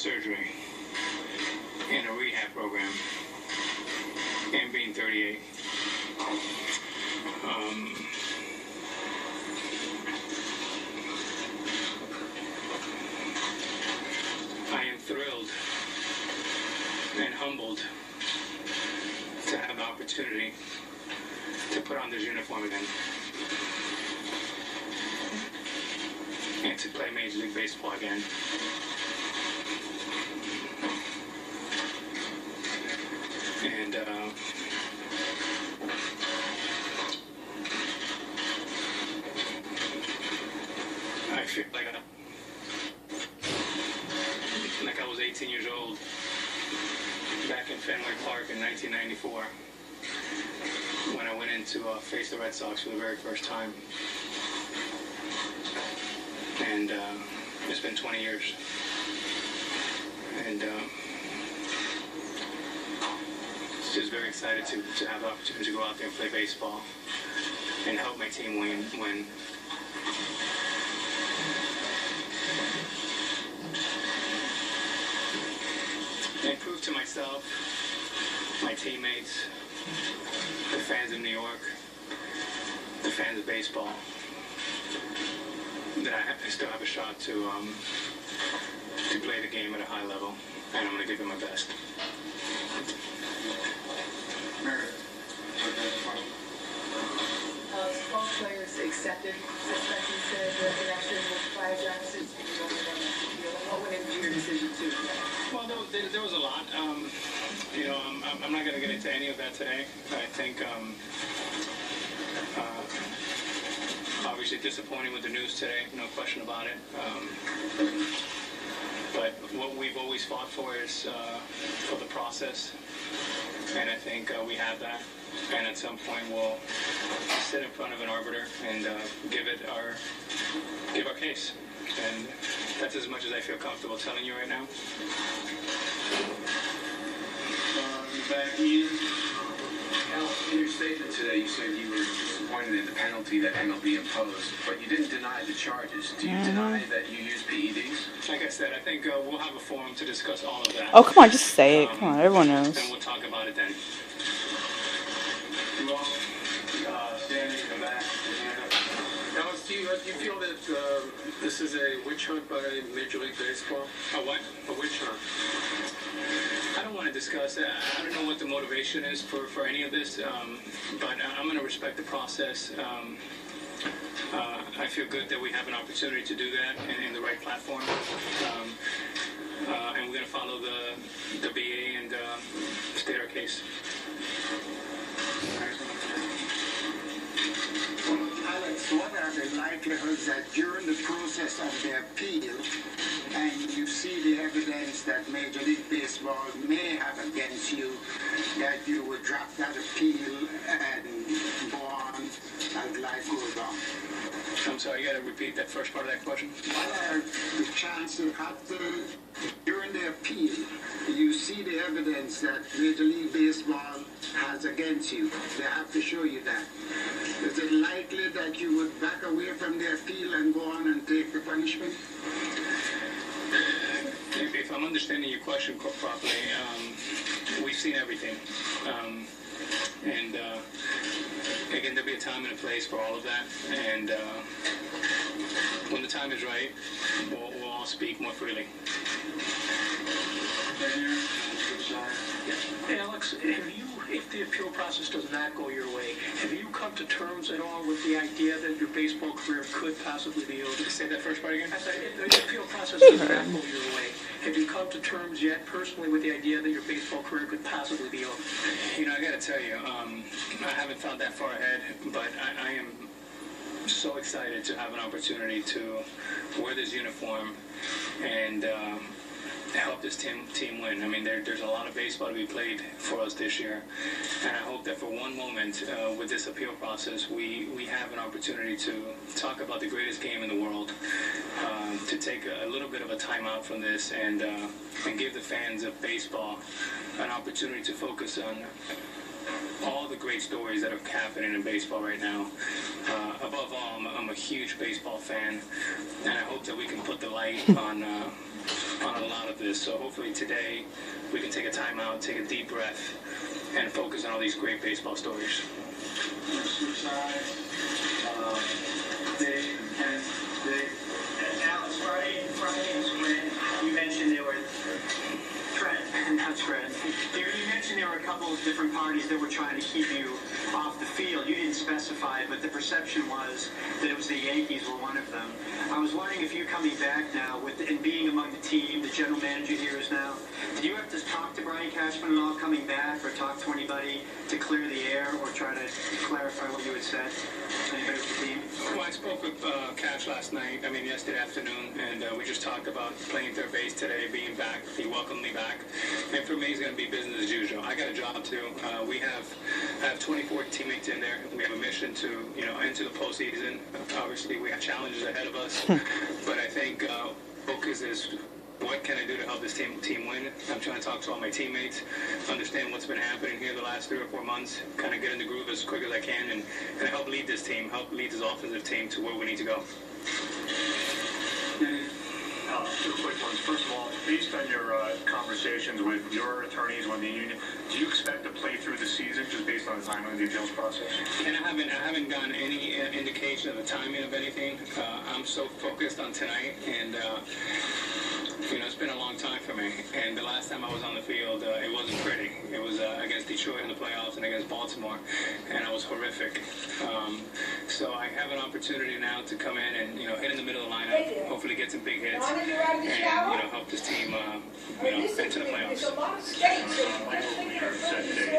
surgery in a rehab program and being 38. I am thrilled and humbled to have the opportunity to put on this uniform again and to play Major League Baseball again. And I feel like I was 18 years old back in Fenway Park in 1994 when I went in to face the Red Sox for the very first time. And it's been 20 years. And just very excited to have the opportunity to go out there and play baseball and help my team win. And prove to myself, my teammates, the fans of New York, the fans of baseball, that I still have a shot to play the game at a high level, and I'm going to give it my best. Both players accepted suspension, said that the action was by Jackson. What went into your decision too? Well, there was a lot. I'm not going to get into any of that today. I think obviously disappointing with the news today, no question about it. But what we've always fought for is for the process, and I think we have that. And at some point we'll sit in front of an arbiter and give our case. And that's as much as I feel comfortable telling you right now. Back in your statement today, you said you were disappointed in the penalty that MLB imposed, but you didn't deny the charges. Do you deny that you used PEDs? Like I said, I think we'll have a forum to discuss all of that. Oh, come on, just say it. Come on, everyone knows. And we'll talk about it then. You all standing in the back. Alex, do you feel that this is a witch hunt by Major League Baseball? A what? A witch hunt. I don't want to discuss it. I don't know what the motivation is for any of this, but I'm going to respect the process. I feel good that we have an opportunity to do that in the right platform. And we're going to follow the BA and state our case. Alex, what are the likelihoods that during the process of the appeal and you see the evidence that Major League Baseball may have against you, that you would drop that appeal and go on as life goes on? I'm sorry, you got to repeat that first part of that question. What are the chances during the appeal, you see the evidence that Major League Baseball has against you? They have to show you that. Is it likely that you would back away from the appeal and go on and take the punishment? If I'm understanding your question properly, we've seen everything. And again, there'll be a time and a place for all of that. And when the time is right, we'll all speak more freely. Hey, Alex, if the appeal process does not go your way, have you come to terms at all with the idea that your baseball career could possibly be over? Say that first part again? I said, if the appeal process does not go your way, have you come to terms yet personally with the idea that your baseball career could possibly be over? You know, I got to tell you, I haven't thought that far ahead, but I am so excited to have an opportunity to wear this uniform and help this team win. I mean, there's a lot of baseball to be played for us this year, and I hope that for one moment with this appeal process, we have an opportunity to talk about the greatest game in the world, to take a little bit of a time out from this and give the fans of baseball an opportunity to focus on all the great stories that are happening in baseball right now. Above all, I'm a huge baseball fan, and I hope that we can put the light on on a lot of this. So hopefully today we can take a time out, take a deep breath, and focus on all these great baseball stories. Dave, Alex, Friday is when you mentioned there were That's Fred. You mentioned there were a couple of different parties that were trying to keep you off the field. You didn't specify, but the perception was that it was the Yankees were one of them. I was wondering if you coming back now and being among the team, the general manager here is now, did you have to talk to Brian Cashman at all coming back, or talk to anybody to clear the air, or try to clarify what you had said? Anybody with the team? Well, I spoke with Cash yesterday afternoon, and we just talked about playing third base today, being back. He welcomed me back. And for me, it's going to be business as usual. I got a job too. I have 24 teammates in there. We have a mission to, enter the postseason. Obviously, we have challenges ahead of us, but I think focus is what can I do to help this team win. I'm trying to talk to all my teammates, understand what's been happening here the last 3 or 4 months, kind of get in the groove as quick as I can, and help lead this team, help lead this offensive team to where we need to go. Two quick ones. First of all, based on your conversations with your attorneys with the union, do you expect to play through the season just based on the timing of the appeals process? And I haven't gotten any indication of the timing of anything. I'm so focused on tonight, and it's been a long time for me. And the last time I was on the field, it wasn't pretty. It was against Detroit in the playoffs and against Baltimore, and it was horrific. So I have an opportunity now to come in and hit in the middle of the lineup, hopefully get some big hits, and help this team into the playoffs. Michael Weiner said today,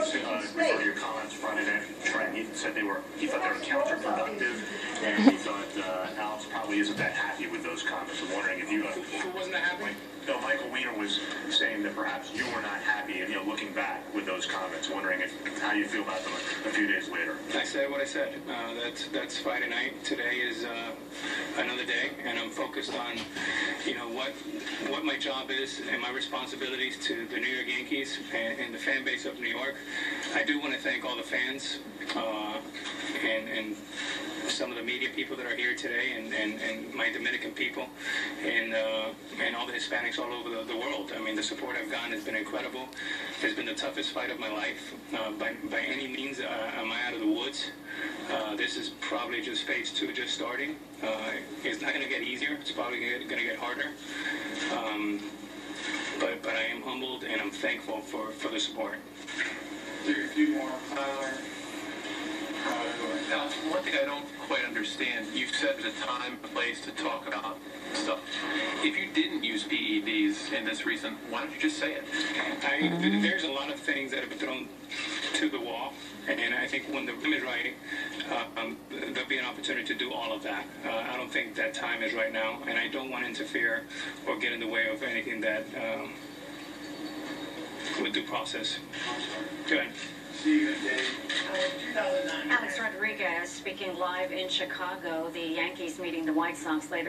regarding your comments Friday night, Trent, he thought they were counterproductive, and he thought Alex probably isn't that happy with those comments. I'm wondering if you Who wasn't that happy? No, Michael Weiner was saying that perhaps you were not happy, and looking back with those comments, wondering how you feel about them a few days later. I said what I said. That's Friday night. Today is another day, and I'm focused on, what my job is and my responsibilities to the New York Yankees and the fan base of New York. I do want to thank all the fans and some of the media people that are here today, and my Dominican people, and all the Hispanics all over the world. I mean, the support I've gotten has been incredible. It's been the toughest fight of my life. By any means, am I out of the woods? This is probably just phase 2, just starting. It's not going to get easier. It's probably going to get harder. But I am humbled, and I'm thankful for the support. A few more. Now, one thing I don't quite understand, you've said there's a time and place to talk about stuff. If you didn't use PEDs in this recent, why don't you just say it? There's a lot of things that have been thrown to the wall, and I think when the room is right, there'll be an opportunity to do all of that. I don't think that time is right now, and I don't want to interfere or get in the way of anything that would due process. Good. See you, Dave. 2009. Alex Rodriguez speaking live in Chicago. The Yankees meeting the White Sox later.